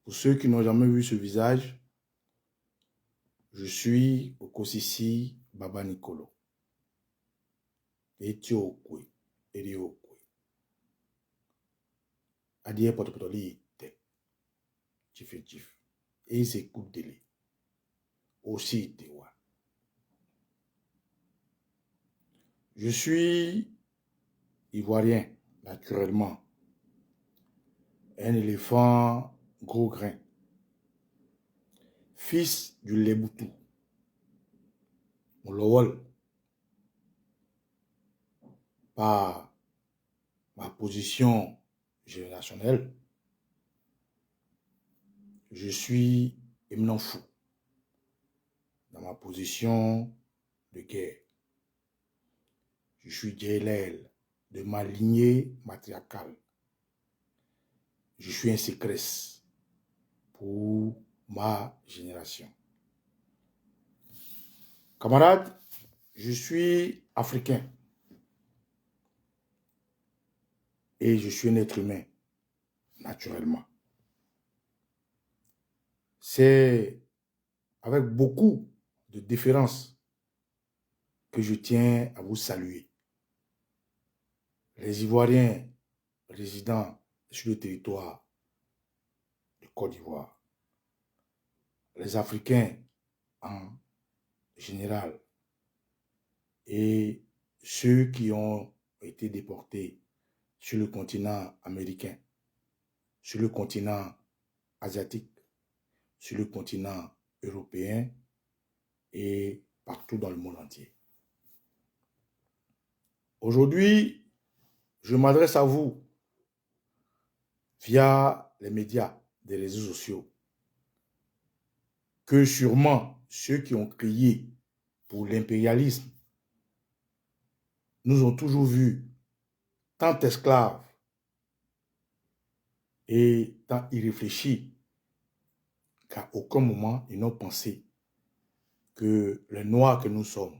Pour ceux qui n'ont jamais vu ce visage, je suis Okosisi Baba Nicolo. Etiokwe, Eriokwe. Adie potopotoli te. Chif. Et il s'écoute de lui. Aussi te wa. Je suis ivoirien, naturellement. Un éléphant gros grain. Fils du Leboutou. Molowol. Par ma position générationnelle, je suis éminent fou dans ma position de guerre. Je suis Djelel de ma lignée matriarcale. Je suis un sécresse pour ma génération. Camarades, je suis africain et je suis un être humain, naturellement. C'est avec beaucoup de déférence que je tiens à vous saluer. Les Ivoiriens résidant sur le territoire de Côte d'Ivoire, les Africains en général et ceux qui ont été déportés sur le continent américain, sur le continent asiatique, sur le continent européen et partout dans le monde entier. Aujourd'hui, je m'adresse à vous via les médias, des réseaux sociaux, que sûrement ceux qui ont crié pour l'impérialisme nous ont toujours vus tant esclaves et tant irréfléchis qu'à aucun moment ils n'ont pensé que les Noirs que nous sommes,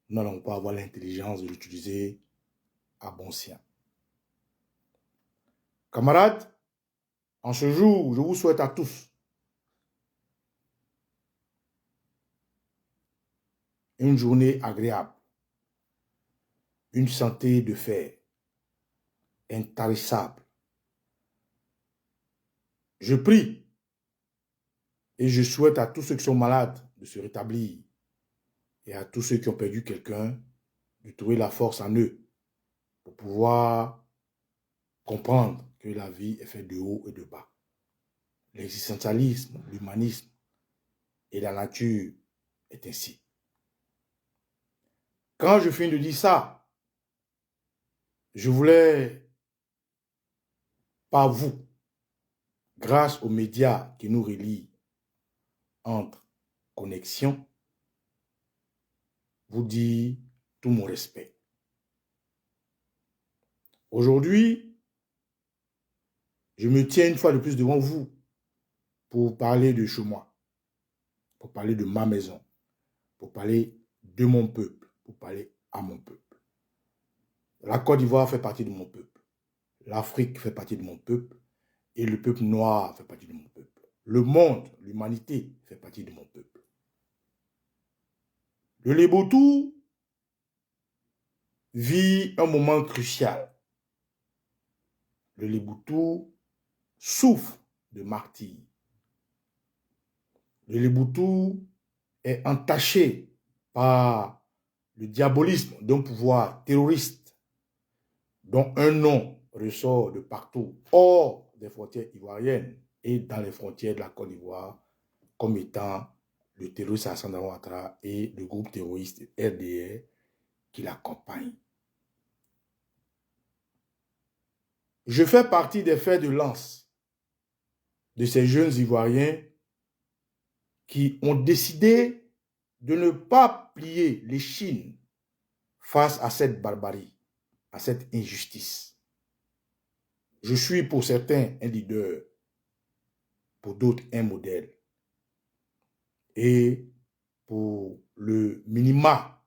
nous n'allons pas avoir l'intelligence de l'utiliser à bon escient. Camarades, en ce jour, je vous souhaite à tous une journée agréable, une santé de fer, intarissable. Je prie et je souhaite à tous ceux qui sont malades de se rétablir et à tous ceux qui ont perdu quelqu'un de trouver la force en eux pour pouvoir comprendre que la vie est faite de haut et de bas. L'existentialisme, l'humanisme et la nature est ainsi. Quand je finis de dire ça, je voulais, par vous, grâce aux médias qui nous relient entre connexions, vous dire tout mon respect. Aujourd'hui, je me tiens une fois de plus devant vous pour parler de chez moi, pour parler de ma maison, pour parler de mon peuple, pour parler à mon peuple. La Côte d'Ivoire fait partie de mon peuple. L'Afrique fait partie de mon peuple. Et le peuple noir fait partie de mon peuple. Le monde, l'humanité fait partie de mon peuple. Le Leboutou vit un moment crucial. Le Leboutou souffre de martyre. Le Leboutou est entaché par le diabolisme d'un pouvoir terroriste dont un nom ressort de partout, hors des frontières ivoiriennes et dans les frontières de la Côte d'Ivoire, comme étant le terroriste Alassane Dramane Ouattara et le groupe terroriste RDR qui l'accompagne. Je fais partie des fers de lance de ces jeunes Ivoiriens qui ont décidé de ne pas plier l'échine face à cette barbarie, à cette injustice. Je suis pour certains un leader, pour d'autres un modèle. Et pour le minima,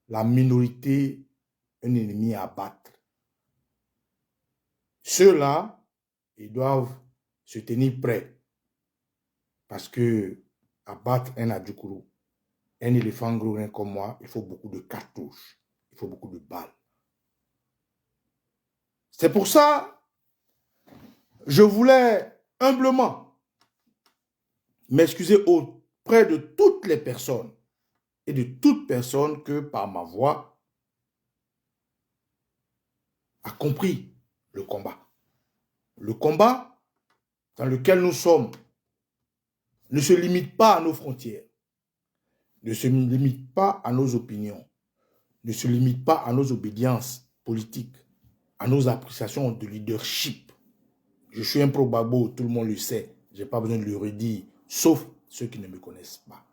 la minorité, un ennemi à abattre. Ceux-là, ils doivent se tenir prêt. Parce que abattre un Adjoukourou, un éléphant gros comme moi, il faut beaucoup de cartouches, il faut beaucoup de balles. C'est pour ça, je voulais humblement m'excuser auprès de toutes les personnes et de toute personne que par ma voix a compris le combat. Le combat dans lequel nous sommes ne se limite pas à nos frontières, ne se limite pas à nos opinions, ne se limite pas à nos obédiences politiques, à nos appréciations de leadership. Je suis un pro-Gbagbo, tout le monde le sait, je n'ai pas besoin de le redire, sauf ceux qui ne me connaissent pas,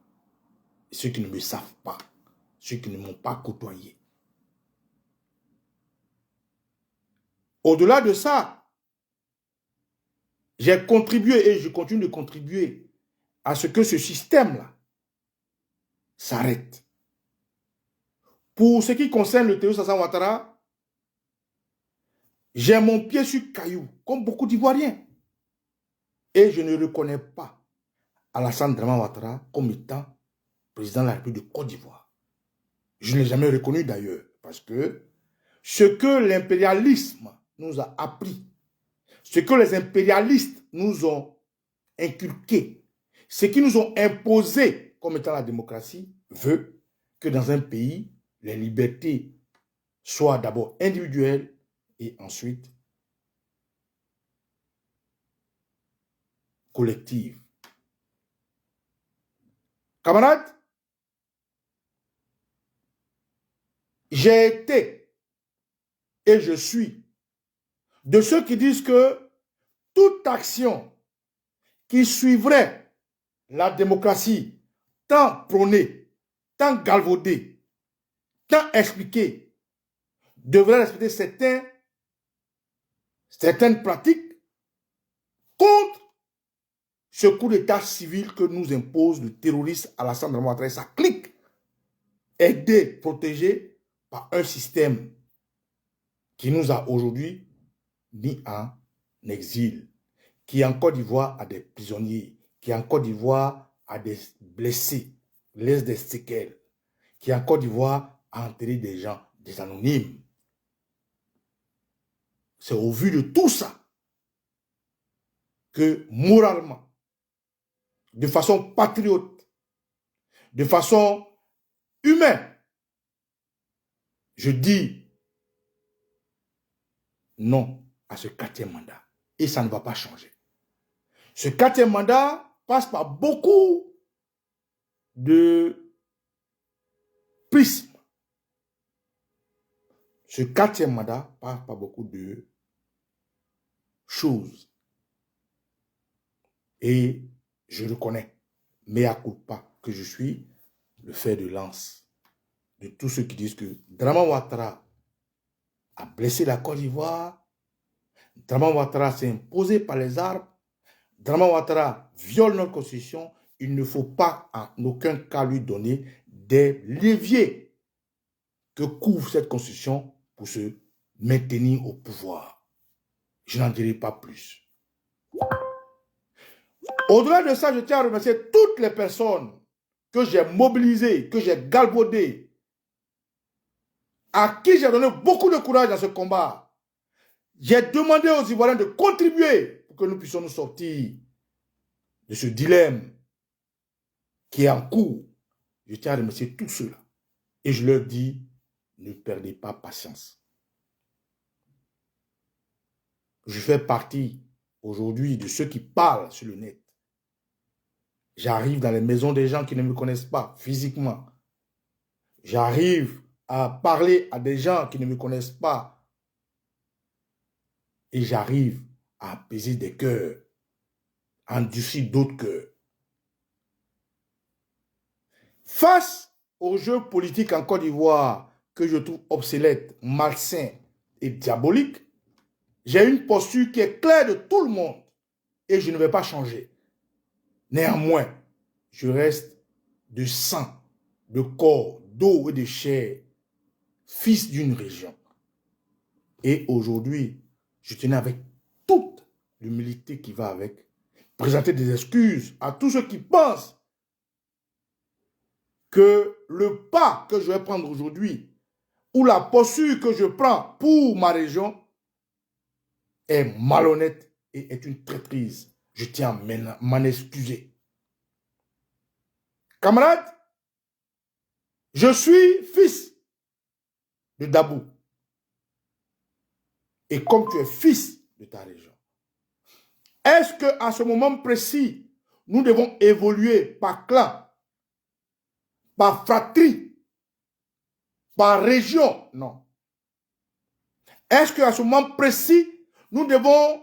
ceux qui ne me savent pas, ceux qui ne m'ont pas côtoyé. Au-delà de ça, j'ai contribué et je continue de contribuer à ce que ce système-là s'arrête. Pour ce qui concerne le Théodore Sassane Ouattara, j'ai mon pied sur caillou, comme beaucoup d'Ivoiriens. Et je ne reconnais pas Alassane Dramane Ouattara comme étant président de la République de Côte d'Ivoire. Je ne l'ai jamais reconnu d'ailleurs, parce que ce que l'impérialisme nous a appris, ce que les impérialistes nous ont inculqué, ce qu'ils nous ont imposé comme étant la démocratie, veut que dans un pays, les libertés soient d'abord individuelles et ensuite collectives. Camarades, j'ai été et je suis de ceux qui disent que toute action qui suivrait la démocratie, tant prônée, tant galvaudée, tant expliquée, devrait respecter certaines pratiques contre ce coup d'état civil que nous impose le terroriste Alassane Dramane Ouattara et sa clique, aidé, protégé par un système qui nous a aujourd'hui mis en exil, qui en Côte d'Ivoire a des prisonniers, qui en Côte d'Ivoire a des blessés, laisse des séquelles, qui en Côte d'Ivoire a enterré des gens, des anonymes. C'est au vu de tout ça que moralement, de façon patriote, de façon humaine, je dis non à ce 4e mandat. Et ça ne va pas changer. Ce 4e mandat passe par beaucoup de prismes. Ce 4e mandat passe par beaucoup de choses. Et je reconnais, mea culpa, que je suis le fer de lance de tous ceux qui disent que Dramane Ouattara a blessé la Côte d'Ivoire, Dramane Ouattara s'est imposé par les armes, Dramane Ouattara viole notre constitution. Il ne faut pas en aucun cas lui donner des leviers que couvre cette constitution pour se maintenir au pouvoir. Je n'en dirai pas plus. Au-delà de ça, je tiens à remercier toutes les personnes que j'ai mobilisées, que j'ai galvaudées, à qui j'ai donné beaucoup de courage dans ce combat. J'ai demandé aux Ivoiriens de contribuer pour que nous puissions nous sortir de ce dilemme qui est en cours. Je tiens à remercier tous ceux-là. Et je leur dis, ne perdez pas patience. Je fais partie aujourd'hui de ceux qui parlent sur le net. J'arrive dans les maisons des gens qui ne me connaissent pas physiquement. J'arrive à parler à des gens qui ne me connaissent pas. Et j'arrive à apaiser des cœurs, à endurcir d'autres cœurs. Face au jeu politique en Côte d'Ivoire que je trouve obsolète, malsain et diabolique, j'ai une posture qui est claire de tout le monde et je ne vais pas changer. Néanmoins, je reste de sang, de corps, d'eau et de chair, fils d'une région. Et aujourd'hui, je tenais avec toute l'humilité qui va avec présenter des excuses à tous ceux qui pensent que le pas que je vais prendre aujourd'hui ou la posture que je prends pour ma région est malhonnête et est une traîtrise. Je tiens à m'en excuser. Camarades, je suis fils de Dabou. Et comme tu es fils de ta région, est-ce qu'à ce moment précis, nous devons évoluer par clan, par fratrie, par région? Non. Est-ce qu'à ce moment précis, nous devons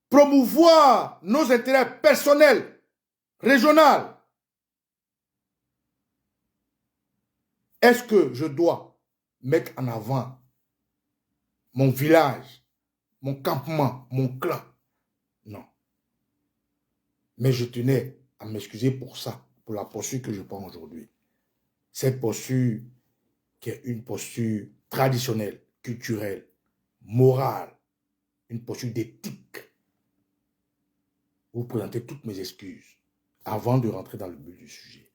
promouvoir nos intérêts personnels, régionaux? Est-ce que je dois mettre en avant mon village, mon campement, mon clan? Non. Mais je tenais à m'excuser pour ça, pour la posture que je prends aujourd'hui. Cette posture qui est une posture traditionnelle, culturelle, morale, une posture d'éthique. Vous présentez toutes mes excuses avant de rentrer dans le but du sujet.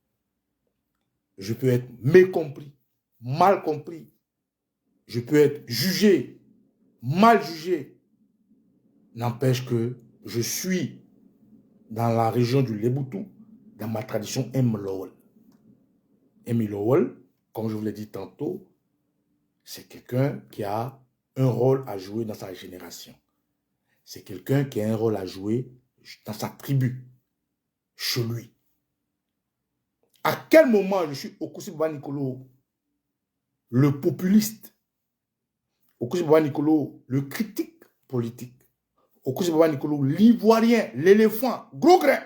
Je peux être mécompris, mal compris. Je peux être jugé, mal jugé. N'empêche que je suis dans la région du Leboutou, dans ma tradition M'Lowell. M'Lowell, comme je vous l'ai dit tantôt, c'est quelqu'un qui a un rôle à jouer dans sa génération. C'est quelqu'un qui a un rôle à jouer dans sa tribu, chez lui. À quel moment je suis Okusi Baba Nicolo, le populiste, Okusi Baba Nicolo, le critique politique, Okusi Baba Nicolo, l'ivoirien, l'éléphant, gros grain.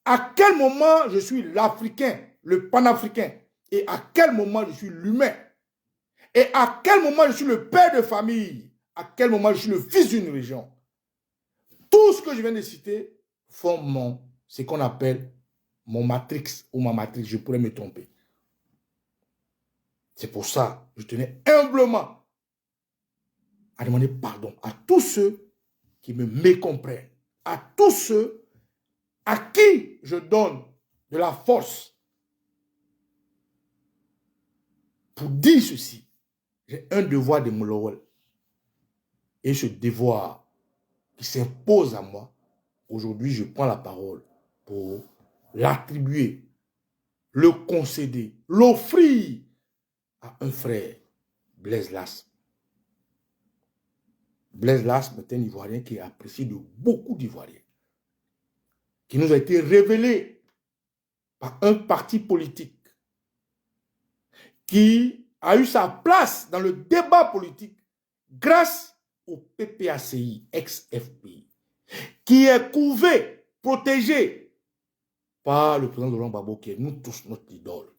À quel moment je suis l'Africain, le panafricain? Et à quel moment je suis l'humain? Et à quel moment je suis le père de famille? À quel moment je suis le fils d'une région? Tout ce que je viens de citer font ce qu'on appelle mon matrix ou ma matrice. Je pourrais me tromper. C'est pour ça que je tenais humblement à demander pardon à tous ceux qui me mécomprennent, à tous ceux à qui je donne de la force pour dire ceci. J'ai un devoir de M'Lowell. Et ce devoir qui s'impose à moi, aujourd'hui, je prends la parole pour l'attribuer, le concéder, l'offrir à un frère, Blaise Lasme. Blaise Lasme est un Ivoirien qui est apprécié de beaucoup d'Ivoiriens, qui nous a été révélé par un parti politique, qui a eu sa place dans le débat politique grâce au PPACI, ex-FPI, qui est couvé, protégé par le président Laurent Gbagbo, qui est nous tous notre idole,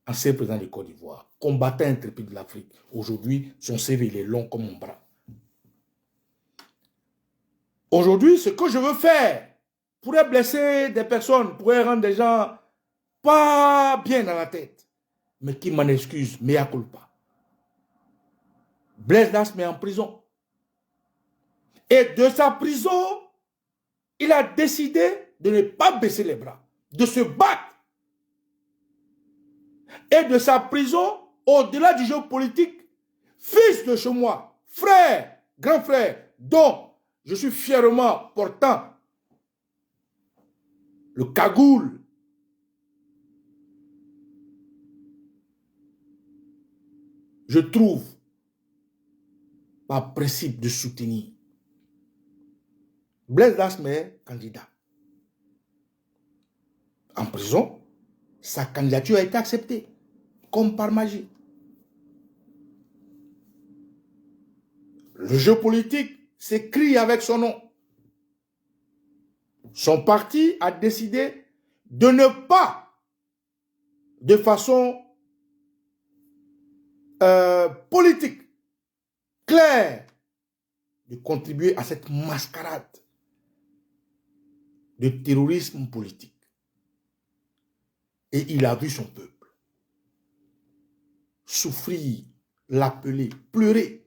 ancien président de Côte d'Ivoire, combattant intrépide de l'Afrique. Aujourd'hui, son CV il est long comme mon bras. Aujourd'hui, ce que je veux faire pourrait blesser des personnes, pourrait rendre des gens pas bien dans la tête, mais qui m'en excuse, mea culpa. Blaise Lasme est en prison. Et de sa prison, il a décidé de ne pas baisser les bras, de se battre. Et de sa prison, au-delà du jeu politique, fils de chez moi, frère, grand frère, dont je suis fièrement portant le cagoule. Je trouve, par principe, de soutenir. Blaise Lasme est candidat. En prison, sa candidature a été acceptée, comme par magie. Le jeu politique s'écrit avec son nom. Son parti a décidé de ne pas, de façon politique, claire, de contribuer à cette mascarade de terrorisme politique. Et il a vu son peuple souffrir, l'appeler, pleurer.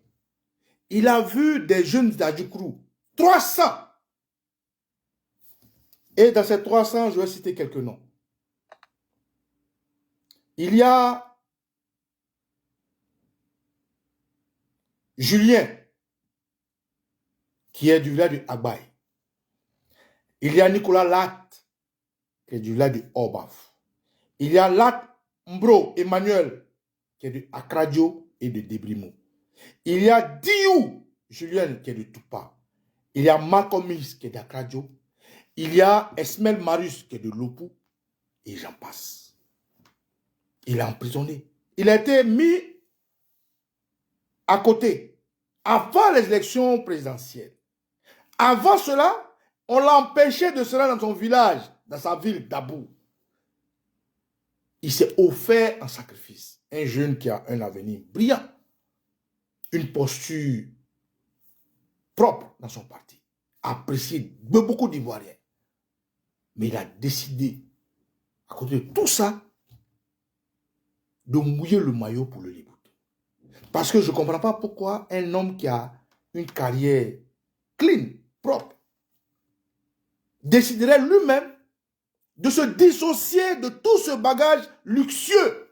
Il a vu des jeunes d'Adjoukrou, 300, Et dans ces 300, je vais citer quelques noms. Il y a Julien, qui est du village de Agbaï. Il y a Nicolas Lat, qui est du village de Orbaf. Il y a Lat Mbro Emmanuel, qui est de Akradio et de Debrimo. Il y a Diou Julien, qui est de Toupa. Il y a Makomis, qui est d'Akradio. Il y a Esmel Marius, qui est de Lopou. Et j'en passe. Il est emprisonné. Il a été mis à côté avant les élections présidentielles. Avant cela, on l'a empêché de se rendre dans son village, dans sa ville d'Abou. Il s'est offert en sacrifice. Un jeune qui a un avenir brillant, une posture propre dans son parti, apprécié de beaucoup d'Ivoiriens. Mais il a décidé, à côté de tout ça, de mouiller le maillot pour le Liboud. Parce que je ne comprends pas pourquoi un homme qui a une carrière clean, propre, déciderait lui-même de se dissocier de tout ce bagage luxueux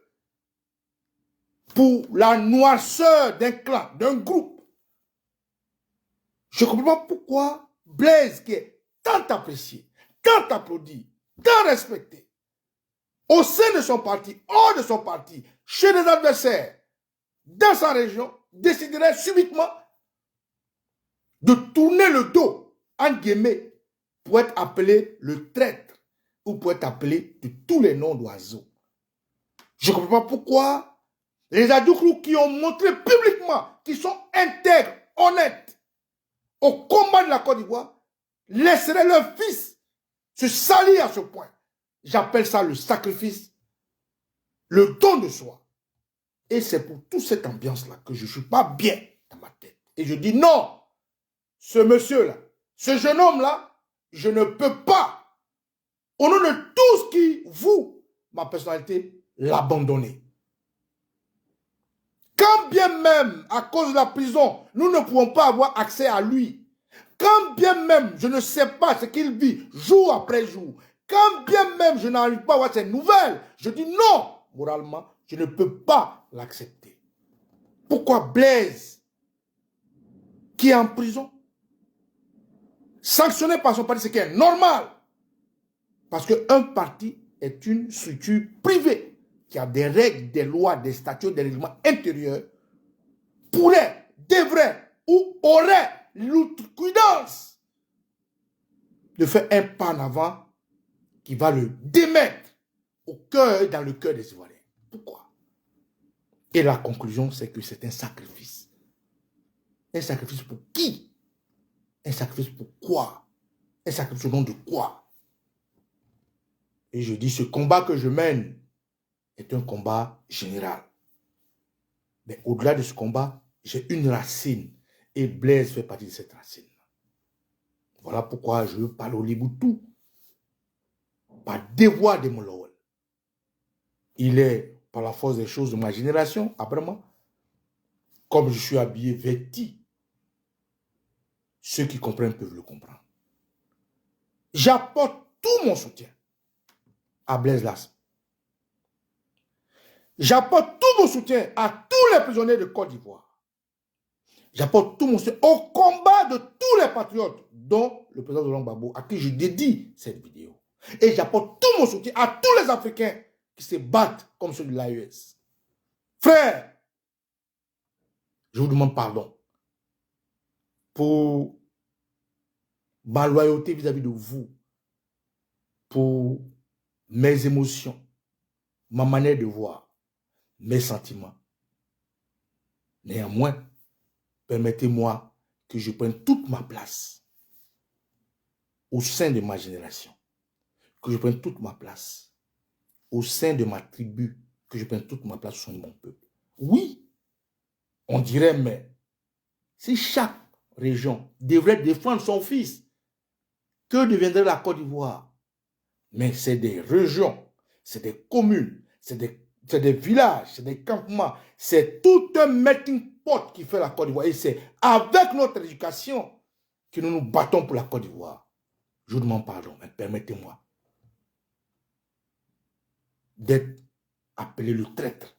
pour la noirceur d'un clan, d'un groupe. Je ne comprends pas pourquoi Blaise, qui est tant apprécié, tant applaudi, tant respecté, au sein de son parti, hors de son parti, chez des adversaires, dans sa région, déciderait subitement de tourner le dos, en guillemets, pour être appelé le traître, ou pour être appelé de tous les noms d'oiseaux. Je ne comprends pas pourquoi les Adoukrou qui ont montré publiquement qu'ils sont intègres, honnêtes, au combat de la Côte d'Ivoire, laisseraient leur fils se salir à ce point. J'appelle ça le sacrifice, le don de soi. Et c'est pour toute cette ambiance-là que je ne suis pas bien dans ma tête. Et je dis non, ce monsieur-là, ce jeune homme-là, je ne peux pas, au nom de tout ce qui vous, ma personnalité, l'abandonner. Quand bien même, à cause de la prison, nous ne pouvons pas avoir accès à lui, quand bien même je ne sais pas ce qu'il vit jour après jour, quand bien même je n'arrive pas à avoir ses nouvelles, je dis non, moralement, je ne peux pas l'accepter. Pourquoi Blaise, qui est en prison, sanctionné par son parti, ce qui est normal, parce qu'un parti est une structure privée qui a des règles, des lois, des statuts, des règlements intérieurs, pourrait, devrait ou aurait l'outrecuidance de faire un pas en avant qui va le démettre au cœur, dans le cœur des Ivoiriens. Pourquoi? Et la conclusion, c'est que c'est un sacrifice. Un sacrifice pour qui? Un sacrifice pour quoi? Un sacrifice au nom de quoi? Et je dis, ce combat que je mène est un combat général. Mais au-delà de ce combat, j'ai une racine. Et Blaise fait partie de cette racine. Voilà pourquoi je veux parler au Liboutou. Par devoir de mon Lowell. Il est, par la force des choses de ma génération, après moi, comme je suis habillé, vêti, ceux qui comprennent peuvent le comprendre. J'apporte tout mon soutien à Blaise Lassana. J'apporte tout mon soutien à tous les prisonniers de Côte d'Ivoire. J'apporte tout mon soutien au combat de tous les patriotes, dont le président Laurent Gbagbo, à qui je dédie cette vidéo. Et j'apporte tout mon soutien à tous les Africains qui se battent comme ceux de l'AES. Frères, je vous demande pardon pour ma loyauté vis-à-vis de vous, pour mes émotions, ma manière de voir, mes sentiments. Néanmoins, permettez-moi que je prenne toute ma place au sein de ma génération, que je prenne toute ma place au sein de ma tribu, que je prenne toute ma place au sein de mon peuple. Oui, on dirait, mais si chaque région devrait défendre son fils, que deviendrait la Côte d'Ivoire? Mais c'est des régions, c'est des communes, c'est des villages, c'est des campements, c'est tout un melting pot qui fait la Côte d'Ivoire. Et c'est avec notre éducation que nous nous battons pour la Côte d'Ivoire. Je vous demande pardon, mais permettez-moi d'être appelé le traître,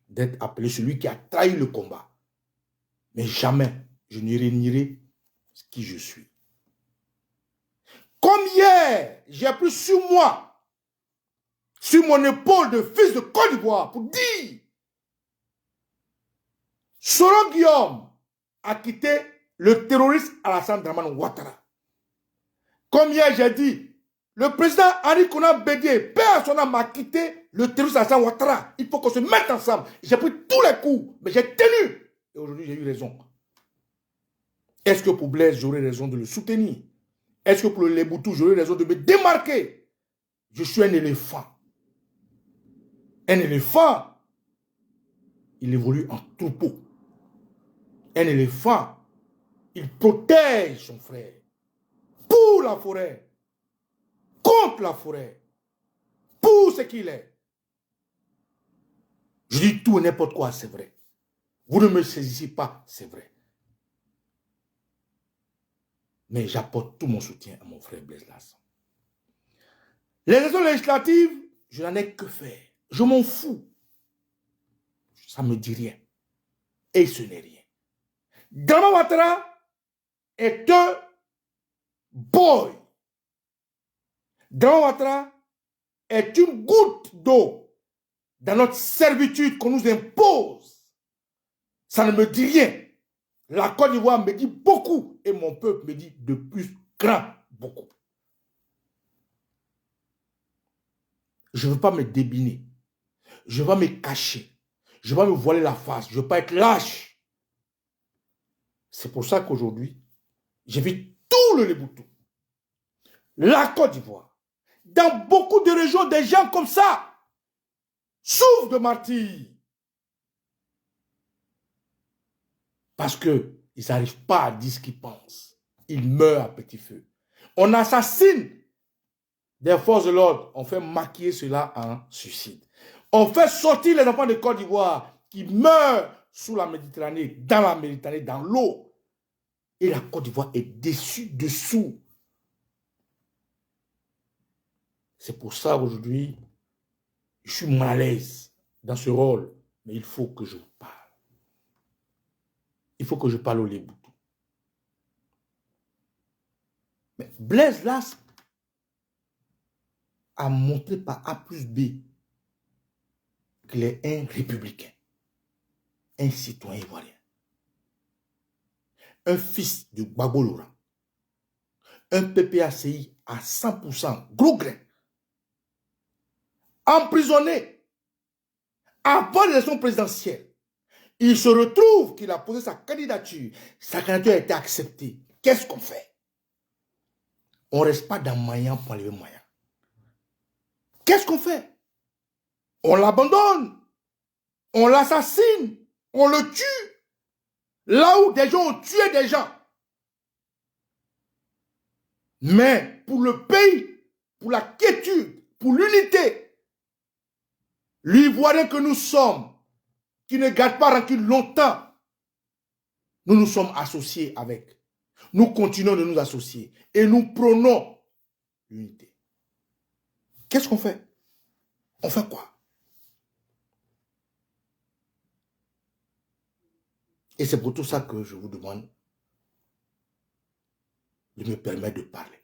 d'être appelé celui qui a trahi le combat. Mais jamais je ne réunirai qui je suis. Comme hier, j'ai pris sur moi, sur mon épaule de fils de Côte d'Ivoire, pour dire, Soro Guillaume a quitté le terroriste Alassane Dramane Ouattara. Comme hier, j'ai dit, le président Henri Konan Bédié, père à son âme, a quitté le terroriste Alassane Ouattara. Il faut qu'on se mette ensemble. J'ai pris tous les coups, mais j'ai tenu. Et aujourd'hui, j'ai eu raison. Est-ce que pour Blaise, j'aurais raison de le soutenir? Est-ce que pour le Léboutou, j'aurais raison de me démarquer? Je suis un éléphant. Un éléphant, il évolue en troupeau. Un éléphant, il protège son frère. Pour la forêt, contre la forêt, pour ce qu'il est. Je dis tout et n'importe quoi, c'est vrai. Vous ne me saisissez pas, c'est vrai. Mais j'apporte tout mon soutien à mon frère Blaise Lassan. Les élections législatives, je n'en ai que faire. Je m'en fous. Ça ne me dit rien. Et ce n'est rien. Dramane Ouattara est un boy. Dramane Ouattara est une goutte d'eau dans notre servitude qu'on nous impose. Ça ne me dit rien. La Côte d'Ivoire me dit beaucoup et mon peuple me dit de plus grand beaucoup. Je ne veux pas me débiner. Je ne veux pas me cacher. Je ne veux pas me voiler la face. Je ne veux pas être lâche. C'est pour ça qu'aujourd'hui, j'invite tout le Léboutou, la Côte d'Ivoire, dans beaucoup de régions, des gens comme ça souffrent de martyrs. Parce qu'ils n'arrivent pas à dire ce qu'ils pensent. Ils meurent à petit feu. On assassine des forces de l'ordre. On fait maquiller cela en suicide. On fait sortir les enfants de Côte d'Ivoire qui meurent sous la Méditerranée, dans l'eau. Et la Côte d'Ivoire est déçue dessous. C'est pour ça aujourd'hui, je suis mal à l'aise dans ce rôle. Mais il faut que je parle. Il faut que je parle au Léboutou. Mais Blaise Lassan a montré par A plus B qu'il est un républicain, un citoyen ivoirien, un fils de Gbagbo Laurent, un PPACI à 100%, gros grain, emprisonné avant l'élection présidentielle. Il se retrouve qu'il a posé sa candidature a été acceptée. Qu'est-ce qu'on fait? On ne reste pas dans Mayan pour enlever Mayan. Qu'est-ce qu'on fait? On l'abandonne, on l'assassine, on le tue. Là où des gens ont tué des gens. Mais pour le pays, pour la quiétude, pour l'unité, l'Ivoirien que nous sommes, qui ne garde pas rancune longtemps, nous nous sommes associés avec. Nous continuons de nous associer et nous prônons l'unité. Qu'est-ce qu'on fait? On fait quoi? Et c'est pour tout ça que je vous demande de me permettre de parler.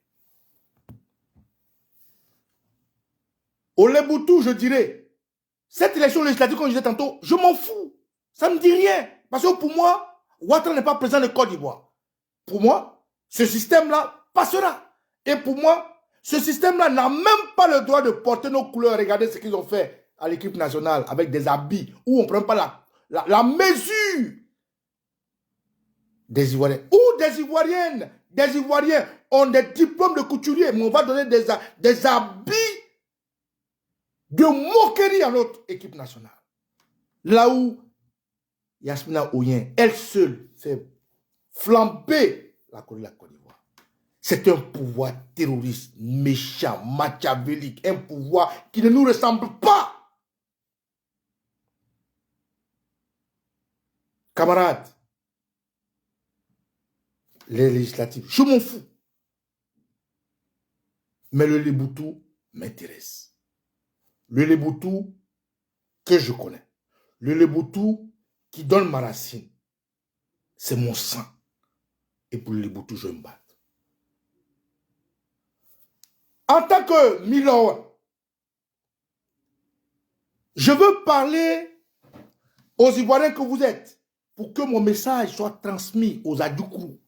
Au Léboutou, je dirais, cette élection législative, comme je disais tantôt, je m'en fous. Ça ne me dit rien. Parce que pour moi, Ouattara n'est pas président de Côte d'Ivoire. Pour moi, ce système-là passera. Et pour moi, ce système-là n'a même pas le droit de porter nos couleurs. Regardez ce qu'ils ont fait à l'équipe nationale avec des habits où on ne prend pas la mesure des Ivoiriens. Ou des Ivoiriennes, des Ivoiriens ont des diplômes de couturier, mais on va donner des habits de moquerie à notre équipe nationale. Là où Yasmina Oyen, elle seule, fait flamber la Côte d'Ivoire. C'est un pouvoir terroriste, méchant, machiavélique, un pouvoir qui ne nous ressemble pas. Camarades, les législatives, je m'en fous. Mais le Léboutou m'intéresse. Le Léboutou que je connais. Le Léboutou qui donne ma racine. C'est mon sang. Et pour le Léboutou, je vais me battre. En tant que Miloa, je veux parler aux Ivoiriens que vous êtes pour que mon message soit transmis aux Adjoukou.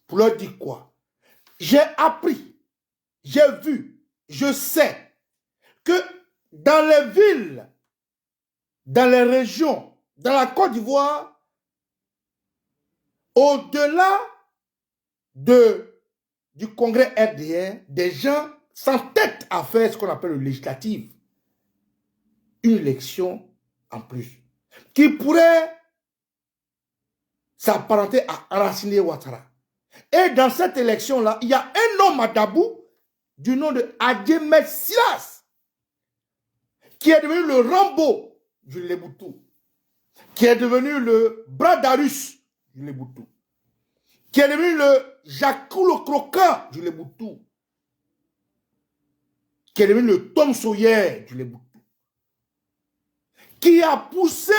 Pour leur dire quoi? J'ai appris, j'ai vu, je sais que dans les villes, dans les régions, dans la Côte d'Ivoire, au-delà du congrès RDR, des gens s'entêtent à faire ce qu'on appelle le législatif. Une élection en plus, qui pourrait s'apparenter à Enraciné Ouattara. Et dans cette élection-là, il y a un homme à Dabou, du nom de Adjemet Silas, qui est devenu le Rambo du Léboutou, qui est devenu le Bradarus du Léboutou, qui est devenu le Jacou le Croquant du Léboutou, qui est devenu le Tom Sawyer du Léboutou, qui a poussé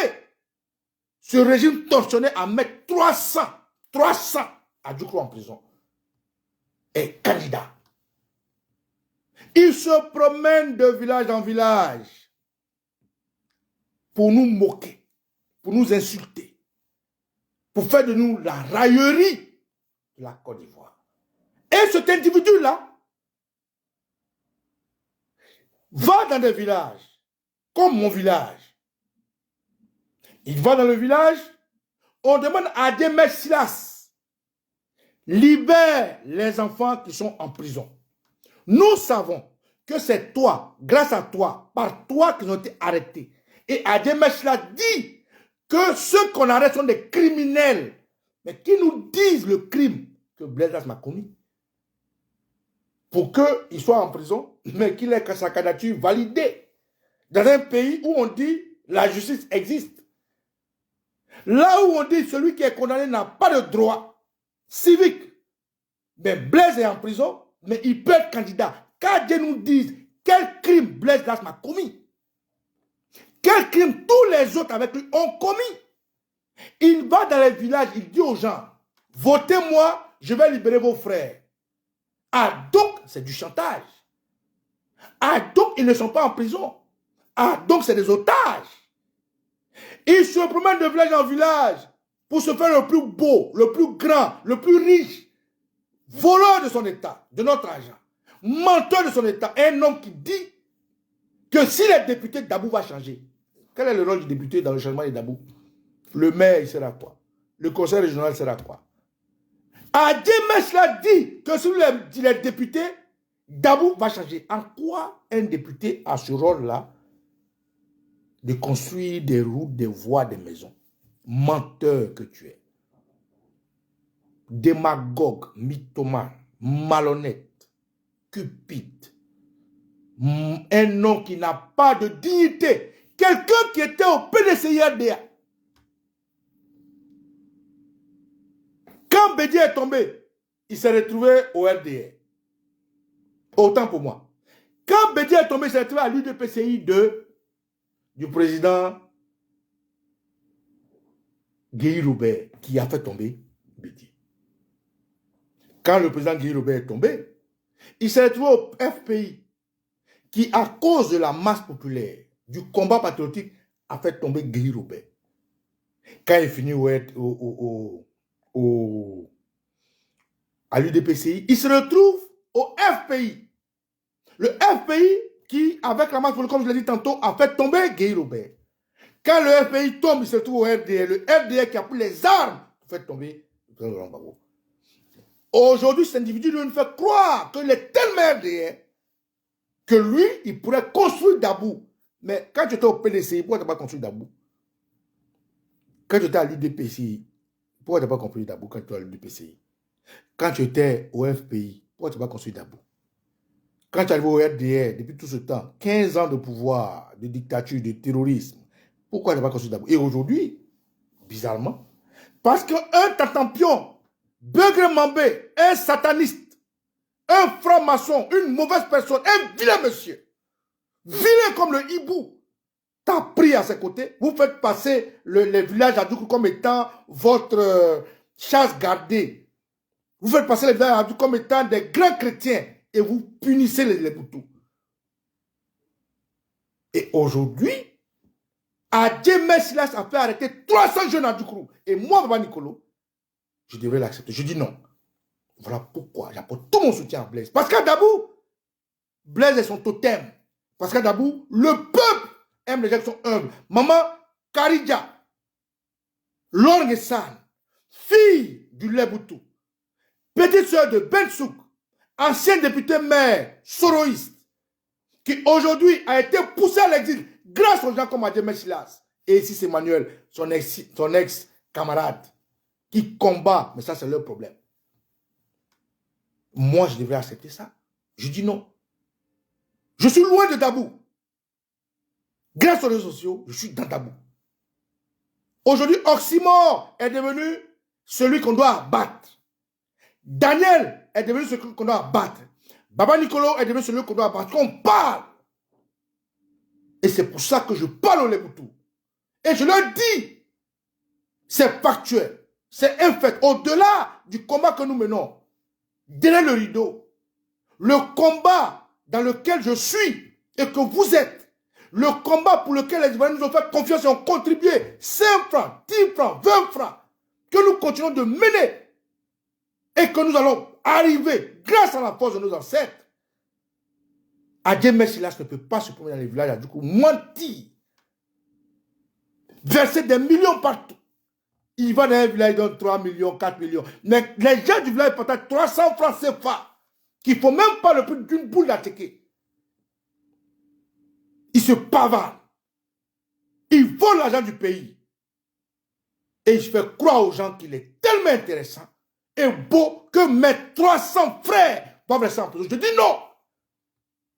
ce régime tortionnaire à mettre 300 Adjoukou en prison, est candidat. Il se promène de village en village pour nous moquer, pour nous insulter, pour faire de nous la raillerie de la Côte d'Ivoire. Et cet individu-là va dans des villages, comme mon village. Il va dans le village, on demande à Adjemet Silas, libère les enfants qui sont en prison. Nous savons que c'est toi, grâce à toi, par toi qu'ils ont été arrêtés. Et Adjemet Silas dit que ceux qu'on arrête sont des criminels. Mais qui nous disent le crime que Blaise Las m'a commis pour qu'il soit en prison, mais qu'il ait sa candidature validée dans un pays où on dit la justice existe. Là où on dit celui qui est condamné n'a pas de droit civique. Mais Blaise est en prison, mais il peut être candidat. Qu'Adieu nous dise quel crime Blaise Las m'a commis. Quel crime tous les autres avec lui ont commis. Il va dans les villages, il dit aux gens, votez-moi, je vais libérer vos frères. Ah donc, c'est du chantage. Ah donc, ils ne sont pas en prison. Ah donc, c'est des otages. Il se promène de village en village pour se faire le plus beau, le plus grand, le plus riche. Voleur de son État, de notre argent. Menteur de son État. Un homme qui dit que si les députés Dabou va changer, quel est le rôle du député dans le changement de Dabou? Le maire, il sera quoi? Le conseil régional sera quoi? Adjemet Silas dit que si les députés Dabou va changer. En quoi un député a ce rôle-là de construire des routes, des voies, des maisons? Menteur que tu es. Démagogue, mythomane, malhonnête, cupide. Un nom qui n'a pas de dignité. Quelqu'un qui était au PDCI-RDA. Quand Bédié est tombé, il s'est retrouvé au RDA. Autant pour moi. Quand Bédié est tombé, il s'est retrouvé à l'UDPCI du président Guy Robert, qui a fait tomber Bédié. Quand le président Guy Robert est tombé, il s'est retrouvé au FPI, qui, à cause de la masse populaire, du combat patriotique, a fait tomber Guy Robert. Quand il finit à l'UDPCI, il se retrouve au FPI. Le FPI qui, avec la masse populaire, comme je l'ai dit tantôt, a fait tomber Guy Robert. Quand le FPI tombe, il se retrouve au RDR. Le RDR qui a pris les armes pour faire tomber le président Laurent Gbagbo. Aujourd'hui, cet individu nous fait croire qu'il est tellement RDR que lui, il pourrait construire Dabou. Mais quand tu étais au PDCI, pourquoi tu n'as pas construit Dabou? Quand tu étais à l'UDPCI, pourquoi tu n'as pas construit Dabou quand tu étais à l'UDPCI? Quand tu étais au FPI, pourquoi tu n'as pas construit Dabou? Quand tu es arrivé au RDR, depuis tout ce temps, 15 ans de pouvoir, de dictature, de terrorisme, pourquoi tu n'as pas construit Dabou? Et aujourd'hui, bizarrement, parce qu'un tatampion, Begré Mambé, un sataniste, un franc-maçon, une mauvaise personne, un vilain monsieur, vilain comme le hibou, t'a pris à ses côtés. Vous faites passer les villages à Djougou comme étant votre chasse gardée. Vous faites passer les villages à Djougou comme étant des grands chrétiens et vous punissez les boutous. Et aujourd'hui, Adjemé Silas a fait arrêter 300 jeunes à Djougou. Et moi, Baba Nicolo, je devrais l'accepter. Je dis non. Voilà pourquoi j'apporte tout mon soutien à Blaise. Parce qu'à Dabou, Blaise est son totem. Parce qu'à Dabou, le peuple aime les gens qui sont humbles. Maman Karidja, Lorgesan, fille du Leboutou, petite sœur de Ben Souk, ancien député maire soroïste, qui aujourd'hui a été poussé à l'exil grâce aux gens comme Adjemé Silas. Et ici c'est Manuel, son ex-camarade, qui combat. Mais ça c'est leur problème. Moi je devrais accepter ça. Je dis non. Je suis loin de Dabou. Grâce aux réseaux sociaux, je suis dans Dabou. Aujourd'hui, Oxymore est devenu celui qu'on doit abattre. Daniel est devenu celui qu'on doit abattre. Baba Nicolo est devenu celui qu'on doit abattre. On parle. Et c'est pour ça que je parle au Leboutou. Et je leur dis, c'est factuel, c'est un fait. Au-delà du combat que nous menons, derrière le rideau, le combat dans lequel je suis et que vous êtes, le combat pour lequel les Ivoiriens nous ont fait confiance et ont contribué 5 francs, 10 francs, 20 francs, que nous continuons de mener et que nous allons arriver grâce à la force de nos ancêtres. Adjemé Silas ne peut pas se promener dans les villages, du coup, mentir, verser des millions partout. Il va dans un village, il donne 3 millions, 4 millions. Mais les gens du village partagent 300 francs CFA, qui ne font même pas le prix d'une boule d'attiqué. Ils se pavardent. Ils volent l'argent du pays. Et je fais croire aux gens qu'il est tellement intéressant et beau que mes 300 frères doivent rester en prison. Je dis non.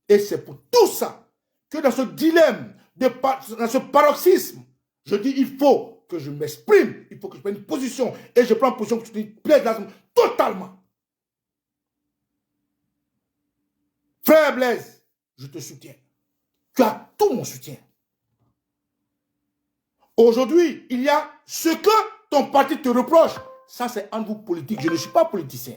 Et c'est pour tout ça que dans ce dilemme, dans ce paroxysme, je dis il faut que je m'exprime, il faut que je prenne une position. Et je prends une position que je dis Blaise Lasme totalement. Frère Blaise, je te soutiens. Tu as tout mon soutien. Aujourd'hui, il y a ce que ton parti te reproche. Ça, c'est un vous politique. Je ne suis pas politicien.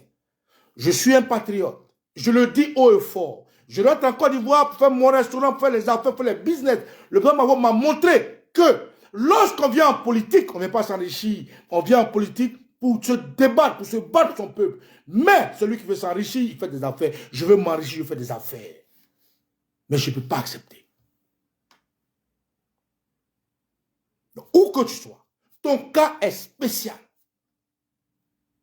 Je suis un patriote. Je le dis haut et fort. Je rentre en Côte d'Ivoire pour faire mon restaurant, pour faire les affaires, pour faire les business. Le président m'a montré que lorsqu'on vient en politique, on ne vient pas s'enrichir. On vient en politique pour se débattre, pour se battre pour son peuple. Mais celui qui veut s'enrichir, il fait des affaires. Je veux m'enrichir, je fais des affaires. Mais je ne peux pas accepter. Donc, où que tu sois, ton cas est spécial.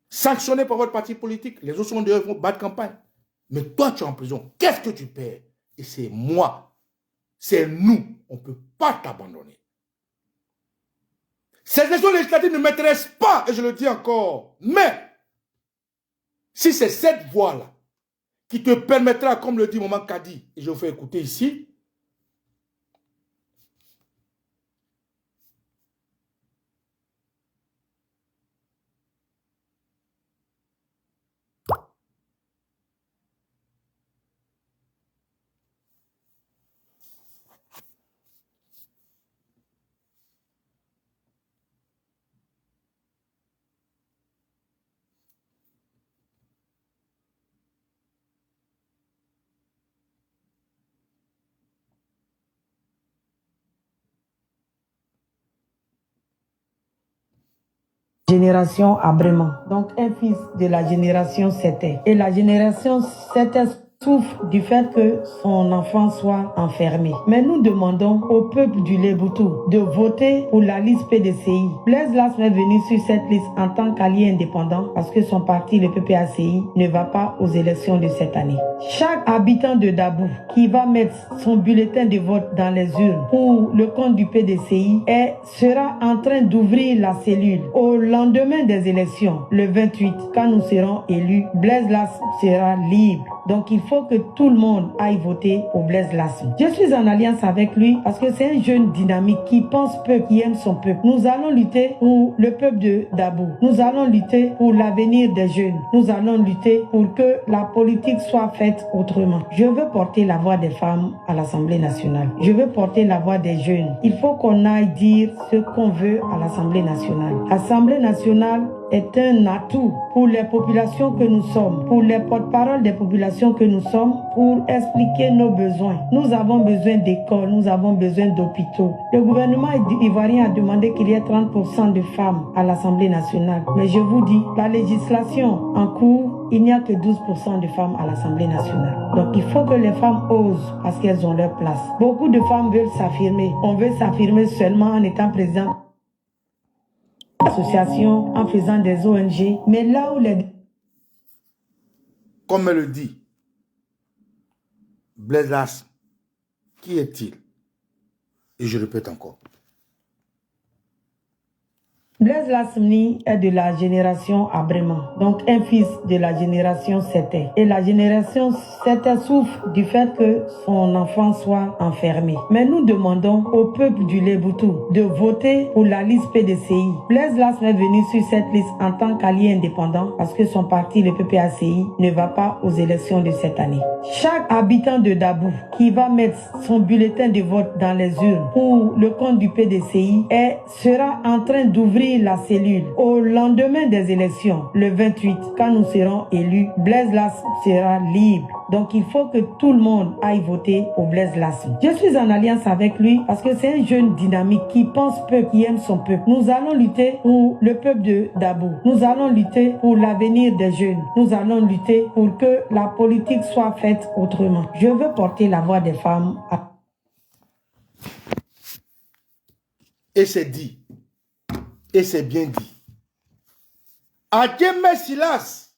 Sanctionné par votre parti politique, les autres sont dehors, ils vont battre campagne. Mais toi, tu es en prison. Qu'est-ce que tu perds? Et c'est moi. C'est nous. On ne peut pas t'abandonner. Ces élections législatives ne m'intéressent pas, et je le dis encore. Mais, si c'est cette voie-là qui te permettra, comme le dit Maman Kadi, et je vous fais écouter ici, génération Abrément, donc un fils de la génération 7. Et la génération 7 souffre du fait que son enfant soit enfermé. Mais nous demandons au peuple du Leboutou de voter pour la liste PDCI. Blaise Lasme est venu sur cette liste en tant qu'allié indépendant parce que son parti, le PPACI, ne va pas aux élections de cette année. Chaque habitant de Dabou qui va mettre son bulletin de vote dans les urnes pour le compte du PDCI sera en train d'ouvrir la cellule au lendemain des élections, le 28, quand nous serons élus. Blaise Lasme sera libre. Donc il faut faut que tout le monde aille voter pour Blaise Lassou. Je suis en alliance avec lui parce que c'est un jeune dynamique qui pense peuple, qui aime son peuple. Nous allons lutter pour le peuple de Dabou. Nous allons lutter pour l'avenir des jeunes. Nous allons lutter pour que la politique soit faite autrement. Je veux porter la voix des femmes à l'Assemblée nationale. Je veux porter la voix des jeunes. Il faut qu'on aille dire ce qu'on veut à l'Assemblée nationale. L'Assemblée nationale est un atout pour les populations que nous sommes, pour les porte-parole des populations que nous sommes, pour expliquer nos besoins. Nous avons besoin d'écoles, nous avons besoin d'hôpitaux. Le gouvernement ivoirien a demandé qu'il y ait 30% de femmes à l'Assemblée nationale. Mais je vous dis, la législation en cours, il n'y a que 12% de femmes à l'Assemblée nationale. Donc il faut que les femmes osent parce qu'elles ont leur place. Beaucoup de femmes veulent s'affirmer. On veut s'affirmer seulement en étant président association, en faisant des ONG, mais là où les... Comme elle le dit, Blaise Lassou, qui est-il? Et je répète encore. Blaise Lassou est de la génération Abrema, donc un fils de la génération Sété. Et la génération Sété souffre du fait que son enfant soit enfermé. Mais nous demandons au peuple du Léboutou de voter pour la liste PDCI. Blaise Lassou est venu sur cette liste en tant qu'allié indépendant parce que son parti, le PPACI, ne va pas aux élections de cette année. Chaque habitant de Dabou qui va mettre son bulletin de vote dans les urnes pour le compte du PDCI sera en train d'ouvrir la cellule. Au lendemain des élections, le 28, quand nous serons élus, Blaise Lassou sera libre. Donc il faut que tout le monde aille voter pour Blaise Lassou. Je suis en alliance avec lui parce que c'est un jeune dynamique qui pense peuple, qui aime son peuple. Nous allons lutter pour le peuple de Dabou. Nous allons lutter pour l'avenir des jeunes. Nous allons lutter pour que la politique soit faite autrement. Je veux porter la voix des femmes. Et c'est dit. Et c'est bien dit. Adjemé Silas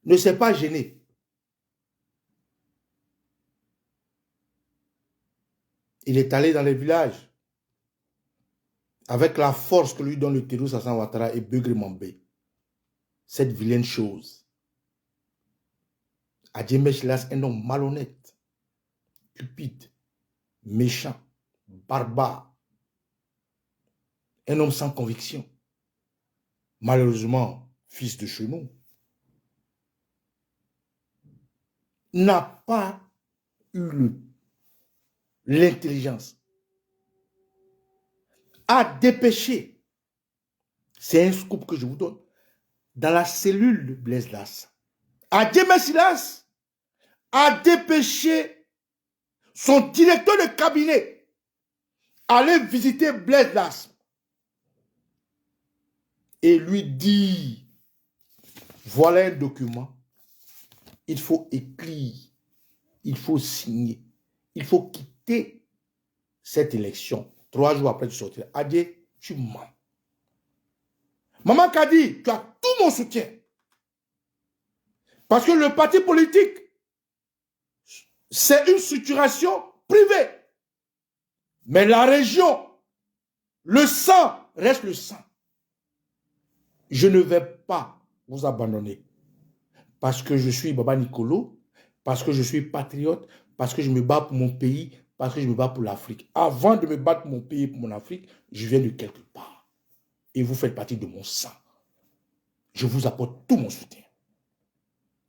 ne s'est pas gêné. Il est allé dans les villages avec la force que lui donne le Térou Sassan Ouattara et Beugri Mambé. Cette vilaine chose. Adjemé Silas est un homme malhonnête, cupide, méchant, barbare. Un homme sans conviction. Malheureusement, fils de chenou. N'a pas eu l'intelligence à dépêcher. C'est un scoop que je vous donne. Dans la cellule de Blaise Lassou. Adjemé Silas a dépêché son directeur de cabinet à aller visiter Blaise Lassou. Et lui dit, voilà un document, il faut écrire, il faut signer, il faut quitter cette élection. 3 jours après, tu sortiras. Adjé, tu mens. Maman Kadi, tu as tout mon soutien. Parce que le parti politique, c'est une structuration privée. Mais la région, le sang reste le sang. Je ne vais pas vous abandonner parce que je suis Baba Nicolo, parce que je suis patriote, parce que je me bats pour mon pays, parce que je me bats pour l'Afrique. Avant de me battre pour mon pays et pour mon Afrique, je viens de quelque part. Et vous faites partie de mon sang. Je vous apporte tout mon soutien.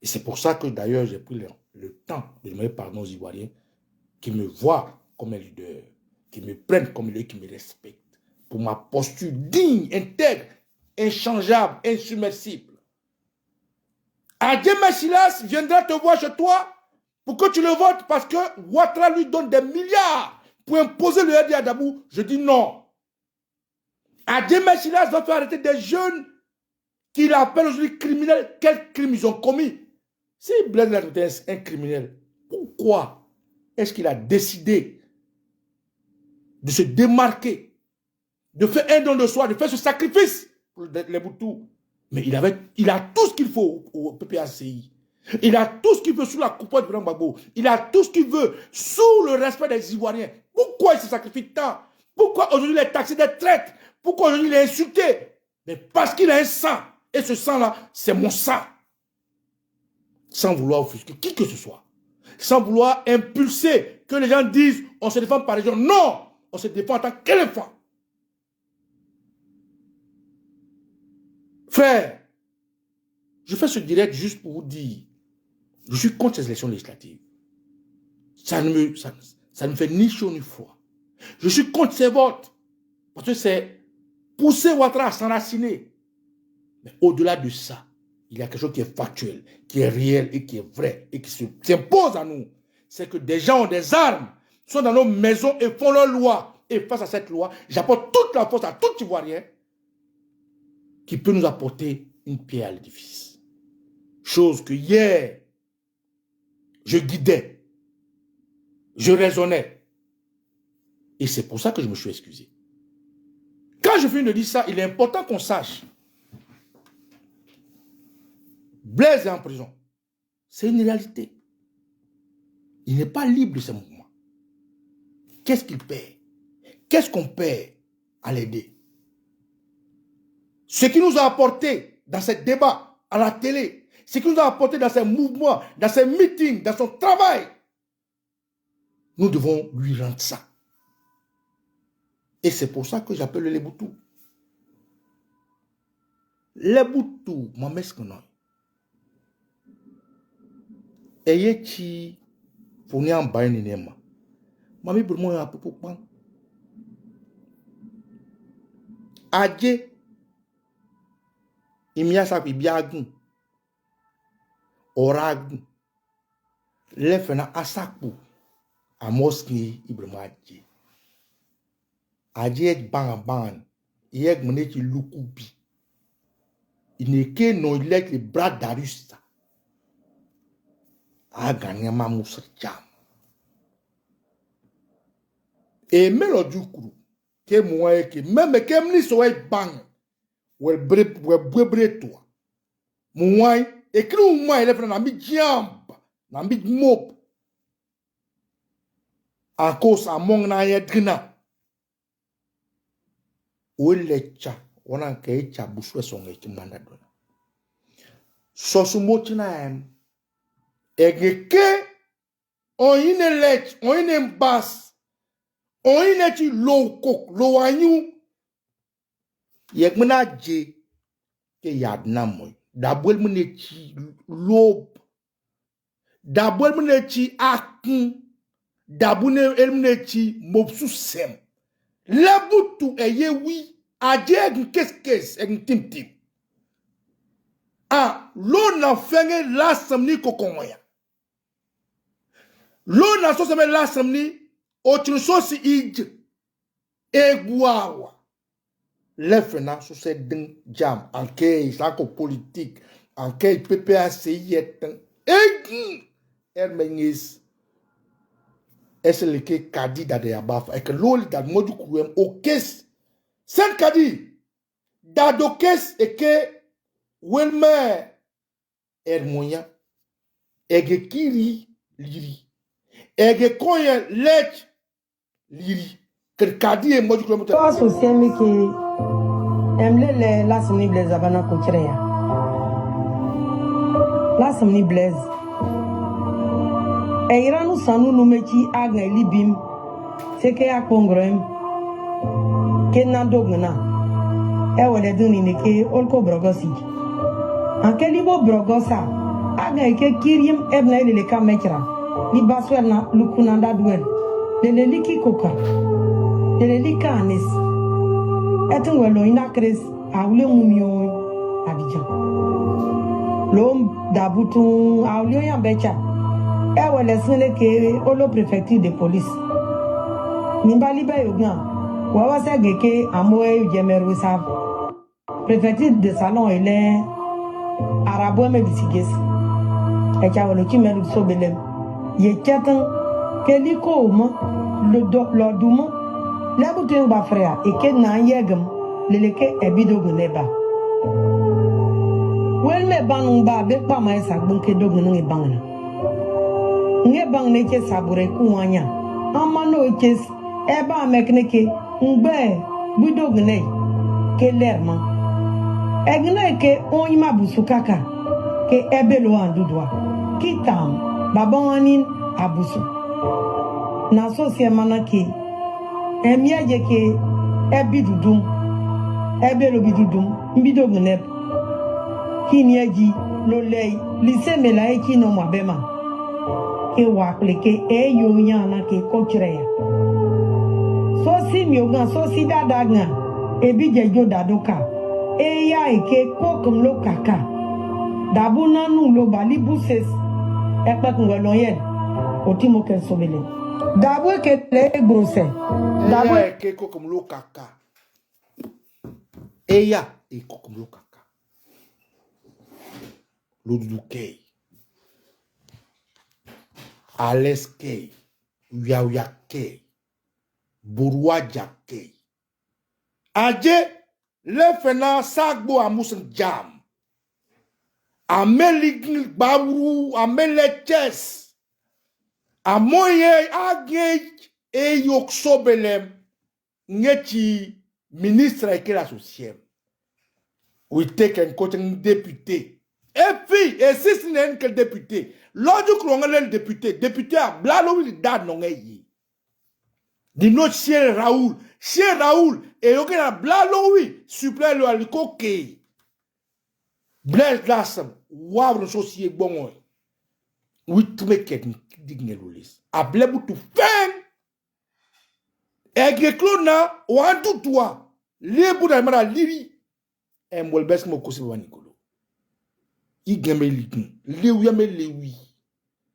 Et c'est pour ça que d'ailleurs j'ai pris le temps de demander pardon aux Ivoiriens qui me voient comme un leader, qui me prennent comme un leader, qui me respectent pour ma posture digne, intègre, inchangeable, insubmersible. Adjemé Silas viendra te voir chez toi pour que tu le votes parce que Ouattara lui donne des milliards pour imposer le RD à Dabou. Je dis non. Adjemé Silas va faire arrêter des jeunes qu'il appelle aujourd'hui criminels. Quels crimes ils ont commis? Si Blaise Lassou est un criminel, pourquoi est-ce qu'il a décidé de se démarquer, de faire un don de soi, de faire ce sacrifice pour les Boutous? Mais il a tout ce qu'il faut au PPACI. Il a tout ce qu'il veut sous la coupe de Ibrahim Gbagbo. Il a tout ce qu'il veut sous le respect des Ivoiriens. Pourquoi il se sacrifie tant? Pourquoi aujourd'hui il est taxé des traites? Pourquoi aujourd'hui il est insulté? Mais parce qu'il a un sang. Et ce sang-là, c'est mon sang. sans vouloir offusquer qui que ce soit, sans vouloir impulser que les gens disent on se défend par région. Non, on se défend en tant qu'éléphant. Frère, je fais ce direct juste pour vous dire, je suis contre ces élections législatives. Ça ne me fait ni chaud ni froid. Je suis contre ces votes. Parce que c'est pousser Ouattara à s'enraciner. Mais au-delà de ça, il y a quelque chose qui est factuel, qui est réel et qui est vrai et qui s'impose à nous. C'est que des gens ont des armes, sont dans nos maisons et font leur loi. Et face à cette loi, j'apporte toute la force à tout Ivoirien qui peut nous apporter une pierre à l'édifice. Chose que hier, je guidais, je raisonnais. Et c'est pour ça que je me suis excusé. Quand je finis de dire ça, il est important qu'on sache. Blaise est en prison. C'est une réalité. Il n'est pas libre de ses mouvements. Qu'est-ce qu'il perd? Qu'est-ce qu'on perd à l'aider? Ce qu'il nous a apporté dans ces débats à la télé, ce qu'il nous a apporté dans ses mouvements, dans ses meetings, dans son travail, nous devons lui rendre ça. Et c'est pour ça que j'appelle les Boutous. Les Boutous, ma messe que non. Eye chi fourni en bain ni nema. Mami pour moi un peu pour pan. Adje imia sa pi biagun. Oragun. Le fena asakpu. A moski ibrema adje. Adje ek bang. Yek mene chi lukubi. Il n'est que non il est le bras d'Arus. A gagné ma mousse jam. Et même le du coup, que moi que même que m'ni soit bang, ou el bre toi. Moi et que moi il est na mi jamb, na mi mob. En cause among na yedrina. Ou le cha, on a que cha buswe son e manda dona. So sumo tina Egeke, on yine lech, on yine bas, on yine ti low cook, low anyu. Yek mena je, ke yad namoy. Dabwel mene ti lob. Dabwel mene ti akun. Dabune el mene ti mobsu sem. Le Boutou eye oui, adje egn kes, egn tim. Ah, l'on a fait la samni kokongoya. L'on a fait la samni, autre chose ij, egwawa. L'effena sur ces ding jam, en kei, sako politique, en kei PPAC yetten, egi, ermenis, est-ce le ke kadi dade abaf, et que l'on da modu kouem, au kes, sen kadi, dado kes, et que, Welmer ermoya ege kiri liri ege koye lech liri kerkadi e moju kilometer Toi sociemi ki emle le lasmni blaise abana kochreya lasmni blaise e iranu sanu numechi agna libim seke akongrom kenandogna e wele duni neke olko brogosi Anke libo brogosa, aga ike kirim ebna ile ka mechra. Ni baswer na lukunanda duel. Lele liki koka. Lele lika anis. Etin welo ina kres awle mumio Abidjan. Lom dabutu awle yan becha. E wele sene ke olo préfecture de police. Nimba libe yogan. Wawa se geke amoe jemeru sa. Préfecture de salon ele Arabo me disiges. E chawolo ki melu so belem. Ye chatan keliko mo lo dumo. Le butu ba frère e ke na yegem leleke ebido guneba. Wel me banu ba be pa ma esa bunke dogun ngi bangna. Nge bang ne ke sabure ku wanya. Amano ke e ba mekneke ngbe budogne ke lerma. Egne ke onyima busukaka ke ebelo andudwa kitam babon anin abusu na so se manake emia je ke ebi dudum ebe lo bidudum mbido gnep kini eji lo lei lise mela e kino mabema ke wa pleke e yo yana ke kochreya so si mi ogan so si dadaga ebi je jo dadoka e ya eke kokum lo kaka dabuna nu lo bali buses e pa kun lo yen otimo ken sobele dabu ke le grose dabu eke kokum lo kaka eya e kokum lo kaka Lodudu kei, Ales kei, Uyauya kei, Buruaja kei. Aje, le fena sagbo amusen jam. Ameligil bauru, ameleches. Amoye agej e yoksobelem. Ngechi ministre ekela sociem. We take un côté député. Et puis, et si ce n'est que député, l'autre qu'on a le député à Blalo, il date non est. Dis notre chien Raoul, et il y a Blalo, oui, supplé le alcoque. Blaise Lassam, waouh, le saucier bon, oui, tout le monde digne l'oulis. A blabou tout fin, et que clona, ou en tout toi, les bouts d'Amara Liri, et moi le best mon cousin Nicolo. Il gagne lewi me lewi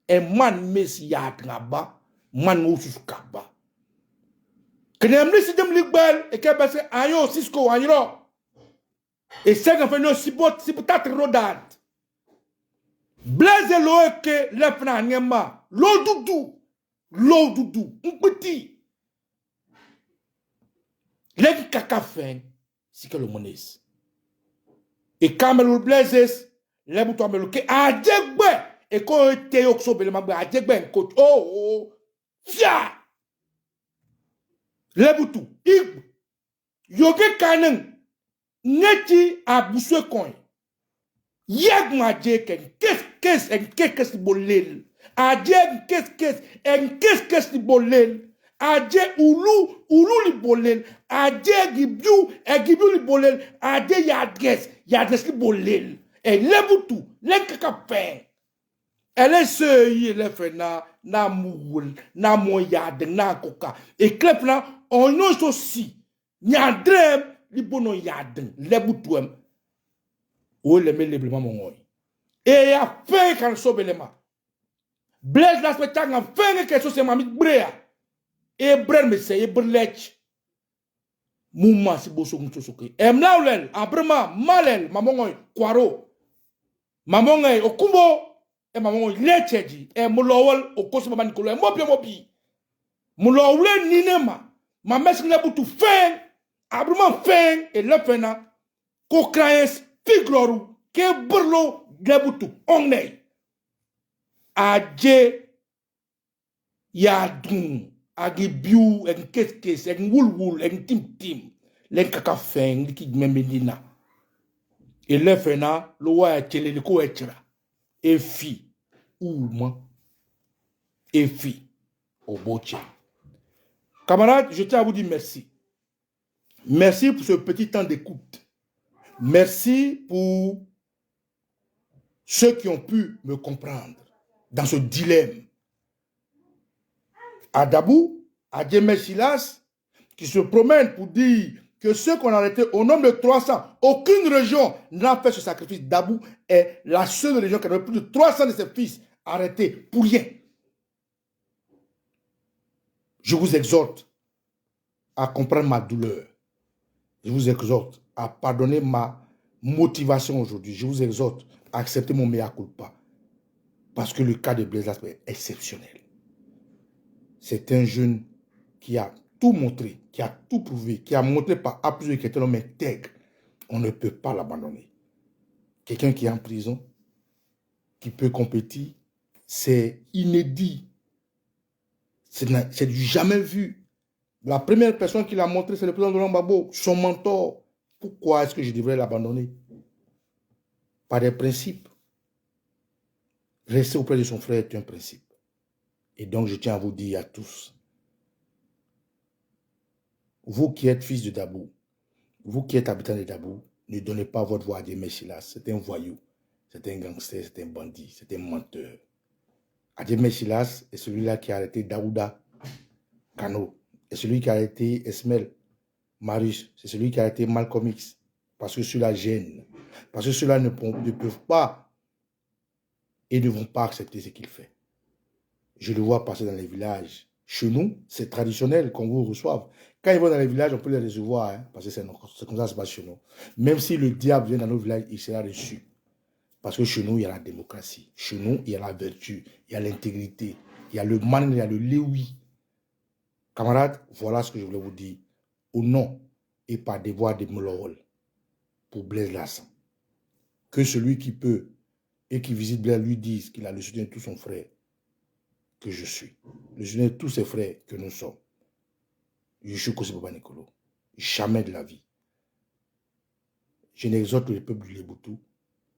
e man mesi ya traba man mo suskaba kenem li sidem ligbel e ke bese ayo Cisco anyo e se kan fe no sipot sipotat rodat blaze lo ke le fna nyema lo dudu un petit le kaka fen si que le mones e kamelo blazes le bouton me loke adjegbe e ko te yokso bele magbe adjegbe en oh fia le bouton ig yoge kanen neti abuswe kon yeg ma jeken kes bolel adjeg kes li bolel adje ulu li bolel adje gibiu li bolel adje yadges li bolel. Et les boutous, les cacapen. Elle est ce les fait na moul, na moyade, na coca. Et clepna, on ose aussi. Nyadrem, li bono yaden, les boutouem. Ou les bléblema mon et a fait quand sobe les ma. Blaise la spectacle a fait quelque chose, c'est ma brea. Et bren me seye brelech. Mouma si boso moutosoke. Emlaulel, abrema, malel, mamongoy, kwaro. Maman est au kumbo et maman est lecheji et moulowol au koso maman Nicolo et mopi moulowole ninema ma mesk le butu fin abruman fin et le fena ko kraes pigloru ke burlo le butu onne aje ya dun agi biu en kes en wulwul en tim len kaka fin ki memedina. Et le fena, le wa télé le ko etira. Et fi, ou moi, et fi, au boche. Camarades, je tiens à vous dire merci. Merci pour ce petit temps d'écoute. Merci pour ceux qui ont pu me comprendre dans ce dilemme. À Dabou, à Djemé Silas, qui se promène pour dire que ceux qu'on a arrêtés au nombre de 300, aucune région n'a fait ce sacrifice. Dabou est la seule région qui a plus de 300 de ses fils arrêtés pour rien. Je vous exhorte à comprendre ma douleur. Je vous exhorte à pardonner ma motivation aujourd'hui. Je vous exhorte à accepter mon mea culpa. Parce que le cas de Blaise Laspe est exceptionnel. C'est un jeune qui a tout montré, qui a tout prouvé, qui a montré par A plus B qu'il est un homme intègre. On ne peut pas l'abandonner. Quelqu'un qui est en prison, qui peut compétir, c'est inédit. C'est du jamais vu. La première personne qui l'a montré, c'est le président Laurent Gbagbo, son mentor. Pourquoi est-ce que je devrais l'abandonner? Par des principes. Rester auprès de son frère est un principe. Et donc, je tiens à vous dire à tous, vous qui êtes fils de Dabou, vous qui êtes habitant de Dabou, ne donnez pas votre voix à Adjemé Silas. C'est un voyou, c'est un gangster, c'est un bandit, c'est un menteur. Adjemé Silas est celui-là qui a arrêté Daouda Kano, est celui qui a arrêté Esmel Marius, c'est celui qui a arrêté Malcolm X, parce que ceux-là gênent, parce que ceux-là ne peuvent pas et ne vont pas accepter ce qu'il fait. Je le vois passer dans les villages. Chez nous, c'est traditionnel qu'on vous reçoive. Quand ils vont dans les villages, on peut les recevoir, hein, parce que c'est comme ça que ça se passe chez nous. Même si le diable vient dans nos villages, il sera reçu. Parce que chez nous, il y a la démocratie. Chez nous, il y a la vertu, il y a l'intégrité, il y a le man, il y a le léoui. Camarades, voilà ce que je voulais vous dire. Au nom et par devoir de Molorol pour Blaise Lassan. Que celui qui peut et qui visite Blaise lui dise qu'il a le soutien de tout son frère que je suis. Le soutien de tous ses frères que nous sommes. Je suis Kossé Baba Nicolo. Jamais de la vie. Je n'exhorte le peuple du Léboutou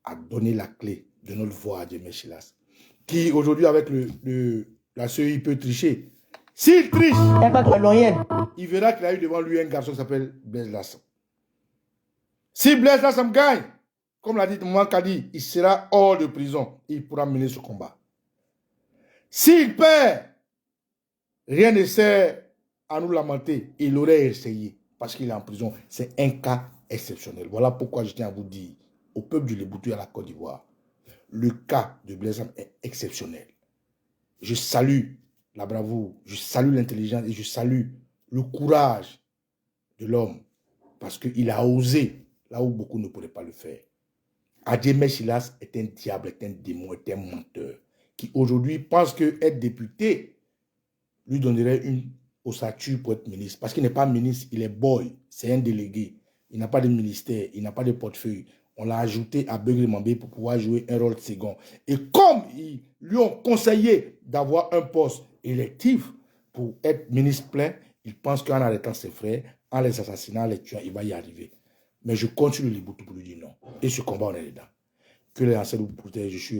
à donner la clé de notre voix à Adjemé Silas. Qui aujourd'hui avec la CEI peut tricher. S'il triche, il verra qu'il a eu devant lui un garçon qui s'appelle Blaise Lassan. Si Blaise Lassan gagne, comme l'a dit Maman Kadi, il sera hors de prison. Il pourra mener ce combat. S'il perd, rien ne sert à nous lamenter. Il aurait essayé parce qu'il est en prison. C'est un cas exceptionnel. Voilà pourquoi je tiens à vous dire au peuple du Léboutou et à la Côte d'Ivoire, le cas de Blaise Lassan est exceptionnel. Je salue la bravoure, je salue l'intelligence et je salue le courage de l'homme parce qu'il a osé là où beaucoup ne pourraient pas le faire. Adjemé Silas est un diable, est un démon, est un menteur qui aujourd'hui pense que être député lui donnerait une ossature pour être ministre. Parce qu'il n'est pas ministre, il est boy, c'est un délégué. Il n'a pas de ministère, il n'a pas de portefeuille. On l'a ajouté à Beugri Mambé pour pouvoir jouer un rôle second. Et comme ils lui ont conseillé d'avoir un poste électif pour être ministre plein, il pense qu'en arrêtant ses frères, en les assassinant, en les tuant, il va y arriver. Mais je continue les boutons pour lui dire non. Et ce combat, on est dedans. Que les ancêtres vous protègent, je suis